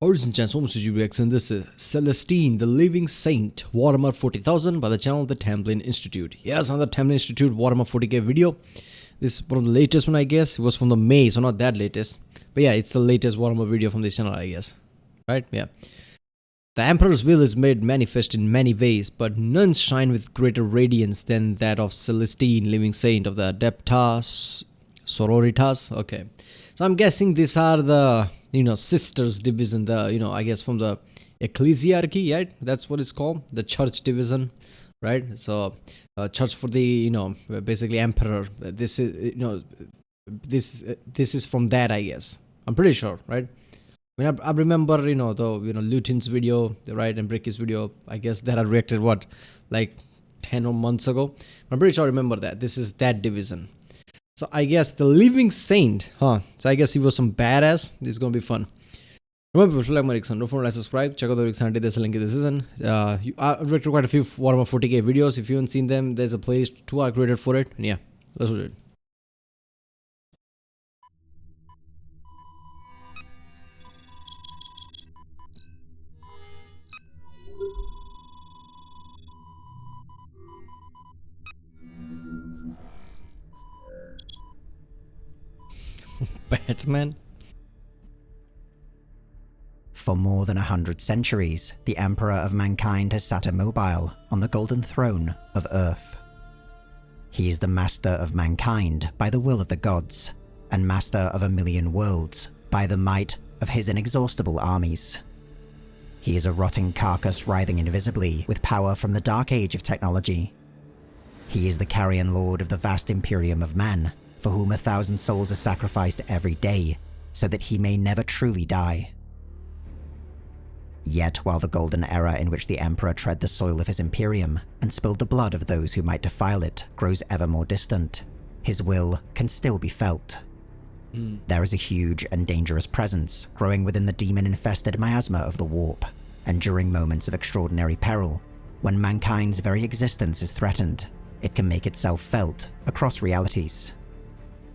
Ladies and gents, welcome to GBX, this is Celestine, the Living Saint, Warhammer 40,000 by the channel The Templin Institute. Yes, another Templin Institute Warhammer 40k video. This is one of the latest one, I guess. It was from the May, so not that latest. But yeah, it's the latest Warhammer video from this channel, I guess. Right? Yeah. The Emperor's will is made manifest in many ways, but none shine with greater radiance than that of Celestine, Living Saint of the Adeptas Sororitas. Okay. So I'm guessing these are the, sisters division, I guess from the ecclesiarchy, right? That's what it's called, the church division, right? So, church for the, basically emperor. This is, this is from that, I guess. I'm pretty sure, right? I mean, I remember, Lutin's video, right, and Bricky's video. I guess that I reacted like 10 months ago. I'm pretty sure I remember that. This is that division. So I guess the Living Saint, So I guess he was some badass. This is gonna be fun. Remember, if you like my Rickson, don't forget to subscribe. Check out the Rickson. There's a link in the season. I've read quite a few Warhammer 40k videos. If you haven't seen them, there's a playlist too I created for it. And yeah, let's do it. Batman. For more than 100 centuries, the Emperor of Mankind has sat immobile on the golden throne of Earth. He is the master of mankind by the will of the gods, and master of a million worlds by the might of his inexhaustible armies. He is a rotting carcass writhing invisibly with power from the dark age of technology. He is the carrion lord of the vast Imperium of man, for whom 1,000 souls are sacrificed every day, so that he may never truly die. Yet, while the golden era in which the Emperor tread the soil of his Imperium and spilled the blood of those who might defile it grows ever more distant, his will can still be felt. There is a huge and dangerous presence growing within the demon-infested miasma of the warp, and during moments of extraordinary peril, when mankind's very existence is threatened, it can make itself felt across realities.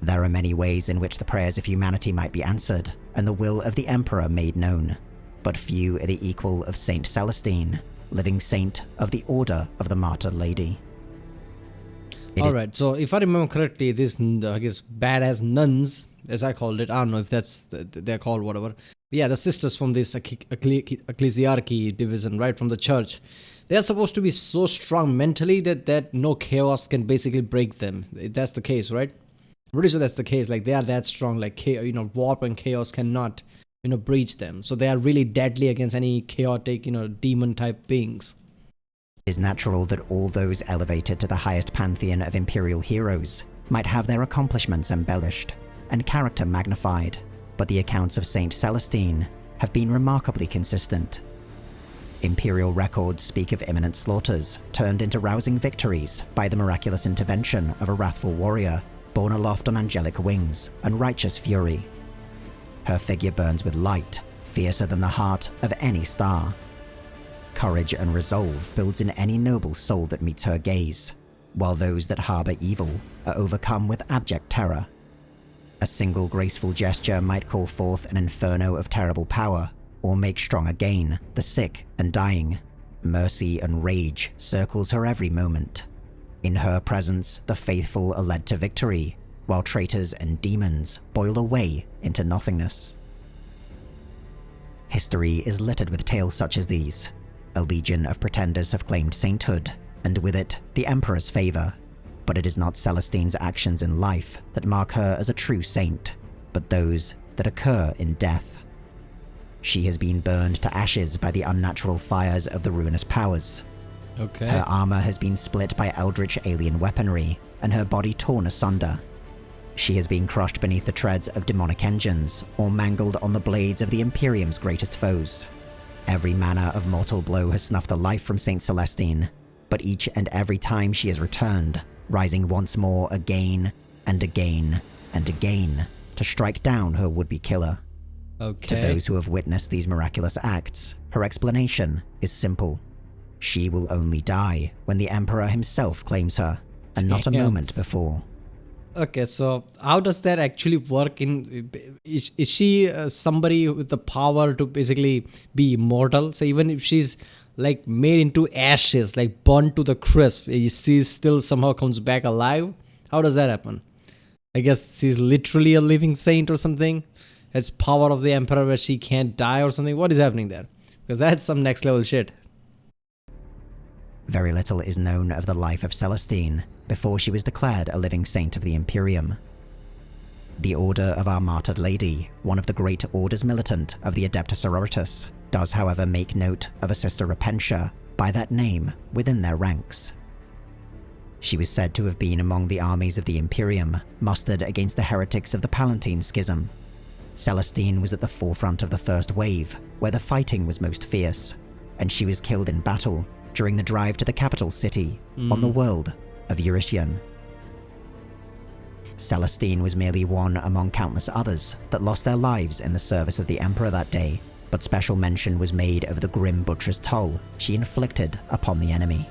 There are many ways in which the prayers of humanity might be answered, and the will of the Emperor made known, but few are the equal of Saint Celestine, living saint of the Order of the Martyr Lady. Alright, so if I remember correctly, this, I guess, badass nuns, as I called it, I don't know if that's, they're called whatever. But yeah, the sisters from this ecclesiarchy division, right, from the church. They're supposed to be so strong mentally that no chaos can basically break them. That's the case, right? I'm pretty sure that's the case. Like, they are that strong, like, warp and chaos cannot, breach them. So they are really deadly against any chaotic, demon type beings. It is natural that all those elevated to the highest pantheon of imperial heroes might have their accomplishments embellished and character magnified, but the accounts of Saint Celestine have been remarkably consistent. Imperial records speak of imminent slaughters turned into rousing victories by the miraculous intervention of a wrathful warrior borne aloft on angelic wings and righteous fury. Her figure burns with light, fiercer than the heart of any star. Courage and resolve builds in any noble soul that meets her gaze, while those that harbor evil are overcome with abject terror. A single graceful gesture might call forth an inferno of terrible power, or make strong again the sick and dying. Mercy and rage circles her every moment. In her presence, the faithful are led to victory, while traitors and demons boil away into nothingness. History is littered with tales such as these. A legion of pretenders have claimed sainthood, and with it, the Emperor's favor. But it is not Celestine's actions in life that mark her as a true saint, but those that occur in death. She has been burned to ashes by the unnatural fires of the ruinous powers. Okay. Her armor has been split by eldritch alien weaponry, and her body torn asunder. She has been crushed beneath the treads of demonic engines, or mangled on the blades of the Imperium's greatest foes. Every manner of mortal blow has snuffed the life from Saint Celestine, but each and every time she has returned, rising once more again and again and again to strike down her would-be killer. Okay. To those who have witnessed these miraculous acts, her explanation is simple. She will only die when the Emperor himself claims her, and not a moment before. Okay, so how does that actually work? Is she somebody with the power to basically be immortal? So even if she's like made into ashes, like burnt to the crisp, she still somehow comes back alive? How does that happen? I guess she's literally a living saint or something. Has power of the emperor where she can't die or something. What is happening there? Because that's some next level shit. Very little is known of the life of Celestine before she was declared a living saint of the Imperium. The Order of Our Martyred Lady, one of the great orders militant of the Adeptus Sororitas, does however make note of a Sister Repentia by that name within their ranks. She was said to have been among the armies of the Imperium, mustered against the heretics of the Palatine Schism. Celestine was at the forefront of the first wave, where the fighting was most fierce, and she was killed in battle during the drive to the capital city on the world of Eurytion. Celestine was merely one among countless others that lost their lives in the service of the Emperor that day, but special mention was made of the grim butcher's toll she inflicted upon the enemy.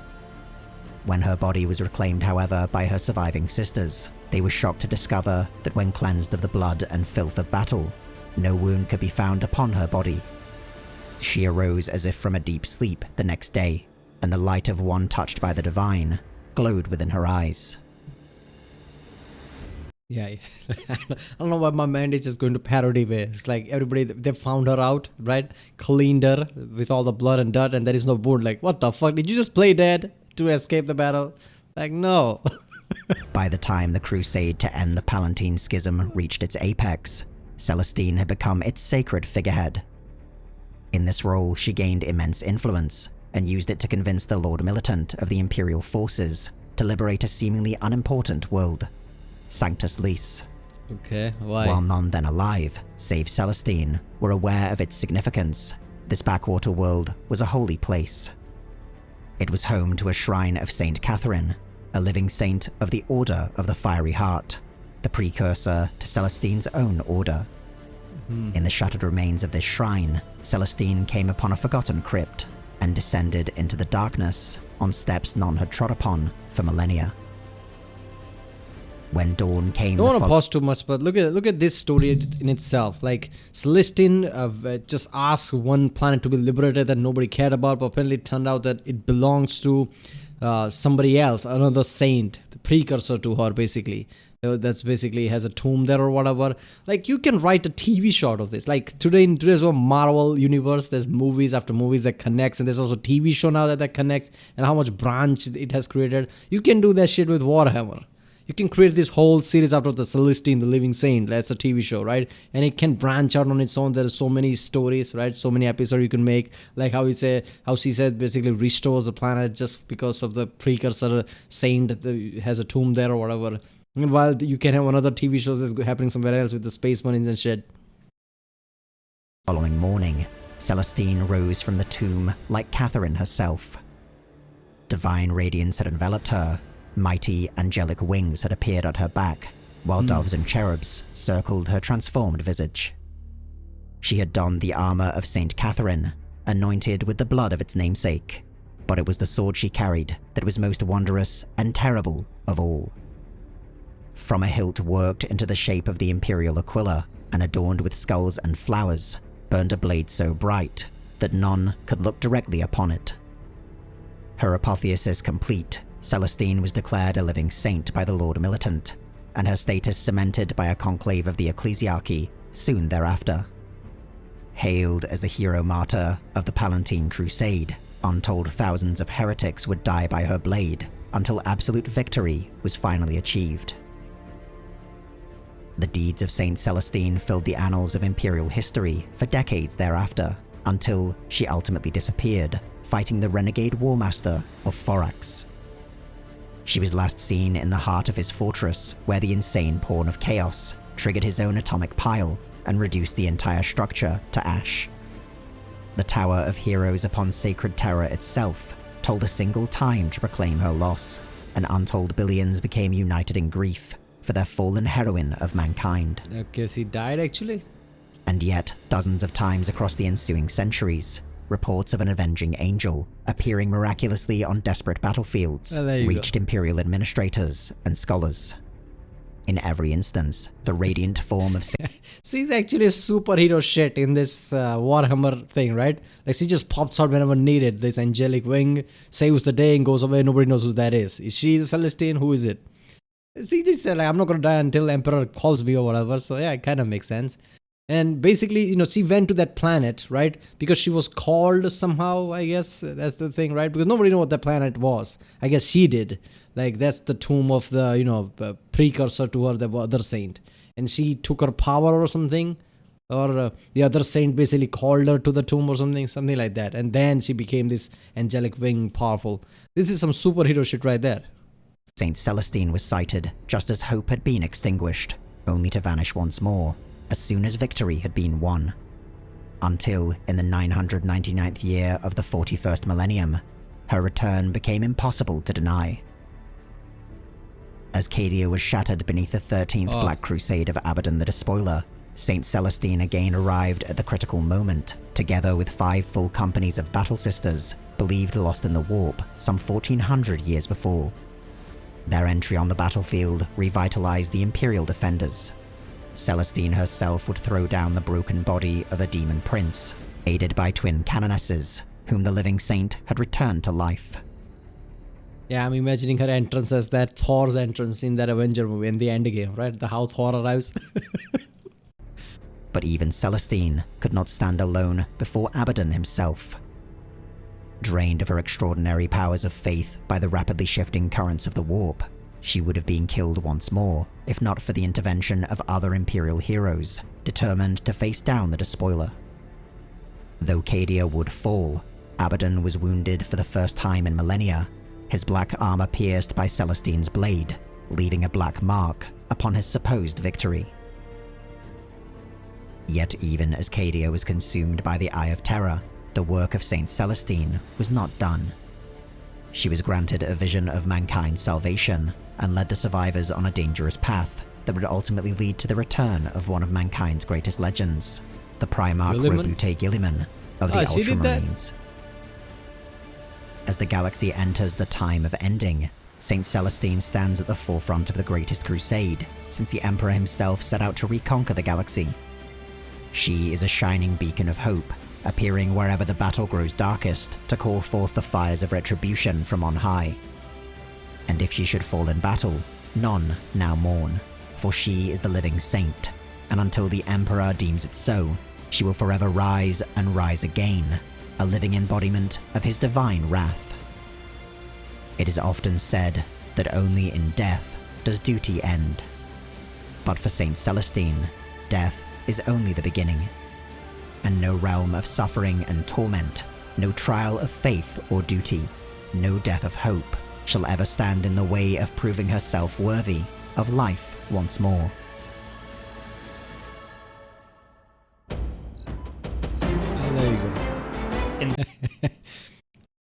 When her body was reclaimed, however, by her surviving sisters, they were shocked to discover that when cleansed of the blood and filth of battle, no wound could be found upon her body. She arose as if from a deep sleep the next day, and the light of one touched by the divine glowed within her eyes. Yeah, I don't know why my mind is just going to parody way. It's like everybody, they found her out, right? Cleaned her with all the blood and dirt, and there is no wound. Like, what the fuck? Did you just play dead to escape the battle? Like, no. By the time the crusade to end the Palatine Schism reached its apex, Celestine had become its sacred figurehead. In this role, she gained immense influence, and used it to convince the Lord Militant of the Imperial forces to liberate a seemingly unimportant world, Sanctus Lys. Okay, why? While none then alive, save Celestine, were aware of its significance, this backwater world was a holy place. It was home to a shrine of Saint Catherine, a living saint of the Order of the Fiery Heart, the precursor to Celestine's own order. In the shattered remains of this shrine, Celestine came upon a forgotten crypt, and descended into the darkness on steps none had trod upon for millennia. When dawn came... Don't want to pause too much, but look at this story in itself. Like, Celestine just asked one planet to be liberated that nobody cared about, but apparently it turned out that it belongs to somebody else, another saint, the precursor to her, basically. That's basically has a tomb there or whatever. Like, you can write a TV show out of this. Like, in today's Marvel universe, there's movies after movies that connects, and there's also TV show now that connects, and how much branch it has created. You can do that shit with Warhammer. You can create this whole series out of the Celestine, the Living Saint. That's a TV show, right? And it can branch out on its own. There are so many stories, right? So many episodes you can make. Like how she said basically restores the planet just because of the precursor saint that has a tomb there or whatever. Meanwhile, you can have another TV shows that's happening somewhere else with the space marines and shit. Following morning, Celestine rose from the tomb like Catherine herself. Divine radiance had enveloped her. Mighty angelic wings had appeared at her back, while doves and cherubs circled her transformed visage. She had donned the armor of Saint Catherine, anointed with the blood of its namesake, but it was the sword she carried that was most wondrous and terrible of all. From a hilt worked into the shape of the imperial aquila and adorned with skulls and flowers, burned a blade so bright that none could look directly upon it. Her apotheosis complete, Celestine was declared a living saint by the Lord Militant, and her status cemented by a conclave of the ecclesiarchy soon thereafter. Hailed as the hero martyr of the Palatine Crusade, untold thousands of heretics would die by her blade until absolute victory was finally achieved. The deeds of Saint Celestine filled the annals of imperial history for decades thereafter, until she ultimately disappeared, fighting the renegade warmaster of Thorax. She was last seen in the heart of his fortress, where the insane pawn of chaos triggered his own atomic pile and reduced the entire structure to ash. The Tower of Heroes upon Sacred Terror itself told a single time to proclaim her loss, and untold billions became united in grief for their fallen heroine of mankind. Okay, she died actually? And yet, dozens of times across the ensuing centuries, reports of an avenging angel appearing miraculously on desperate battlefields reached imperial administrators and scholars. In every instance, the radiant form of She's actually a superhero shit in this Warhammer thing, right? Like she just pops out whenever needed. This angelic wing saves the day and goes away. Nobody knows who that is. Is she the Celestine? Who is it? See, this like I'm not gonna die until Emperor calls me or whatever. So yeah, it kind of makes sense. And basically, you know, she went to that planet, right? Because she was called somehow, I guess. That's the thing, right? Because nobody knew what that planet was. I guess she did. Like, that's the tomb of the, you know, precursor to her, the other saint. And she took her power or something. Or the other saint basically called her to the tomb or something like that. And then she became this angelic wing, powerful. This is some superhero shit right there. Saint Celestine was sighted just as hope had been extinguished, only to vanish once more as soon as victory had been won. Until, in the 999th year of the 41st millennium, her return became impossible to deny. As Cadia was shattered beneath the 13th Black Crusade of Abaddon the Despoiler, Saint Celestine again arrived at the critical moment, together with 5 full companies of battle sisters, believed lost in the warp some 1400 years before. Their entry on the battlefield revitalized the Imperial defenders. Celestine herself would throw down the broken body of a demon prince, aided by twin canonesses, whom the living saint had returned to life. Yeah, I'm imagining her entrance as that Thor's entrance in that Avenger movie in the Endgame, right? The how Thor arrives. But even Celestine could not stand alone before Abaddon himself. Drained of her extraordinary powers of faith by the rapidly shifting currents of the warp, she would have been killed once more, if not for the intervention of other Imperial heroes, determined to face down the Despoiler. Though Cadia would fall, Abaddon was wounded for the first time in millennia, his black armor pierced by Celestine's blade, leaving a black mark upon his supposed victory. Yet even as Cadia was consumed by the Eye of Terror, the work of Saint Celestine was not done. She was granted a vision of mankind's salvation and led the survivors on a dangerous path that would ultimately lead to the return of one of mankind's greatest legends, the Primarch Robute Guilliman of the Ultramarines. As the galaxy enters the time of ending, Saint Celestine stands at the forefront of the greatest crusade since the Emperor himself set out to reconquer the galaxy. She is a shining beacon of hope, appearing wherever the battle grows darkest to call forth the fires of retribution from on high. And if she should fall in battle, none now mourn, for she is the living saint, and until the Emperor deems it so, she will forever rise and rise again, a living embodiment of his divine wrath. It is often said that only in death does duty end. But for Saint Celestine, death is only the beginning. And no realm of suffering and torment, no trial of faith or duty, no death of hope shall ever stand in the way of proving herself worthy of life once more. There you go.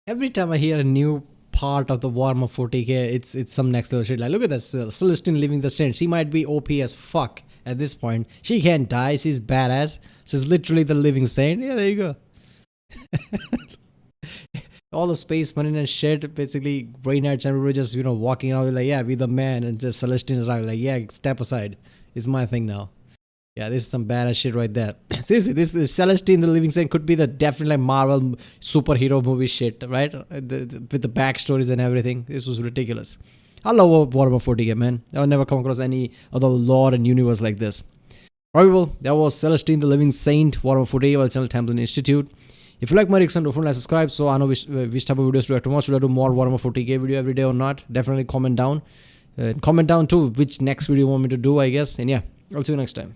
Every time I hear a new part of the Warhammer 40k, it's some next level shit. Like, look at this, Celestine living the saint. She might be OP as fuck at this point. She can't die. She's badass. She's literally the living saint. Yeah, there you go. All the space marine and shit, basically Grey Knights and everybody just, you know, walking out like, yeah, we the man, and just Celestine is like, yeah, step aside. It's my thing now. Yeah, this is some badass shit right there. Seriously, this is Celestine the Living Saint could be the definitely like Marvel superhero movie shit, right? With the backstories and everything. This was ridiculous. I love Warhammer 40k, man. I've never come across any other lore and universe like this. Alright, well, that was Celestine the Living Saint, Warhammer 40k, by channel Templin Institute. If you like my reaction, don't forget to subscribe so I know which type of videos to react to more. Should I do more Warhammer 40k video every day or not? Definitely comment down. Comment down too which next video you want me to do, I guess. And yeah, I'll see you next time.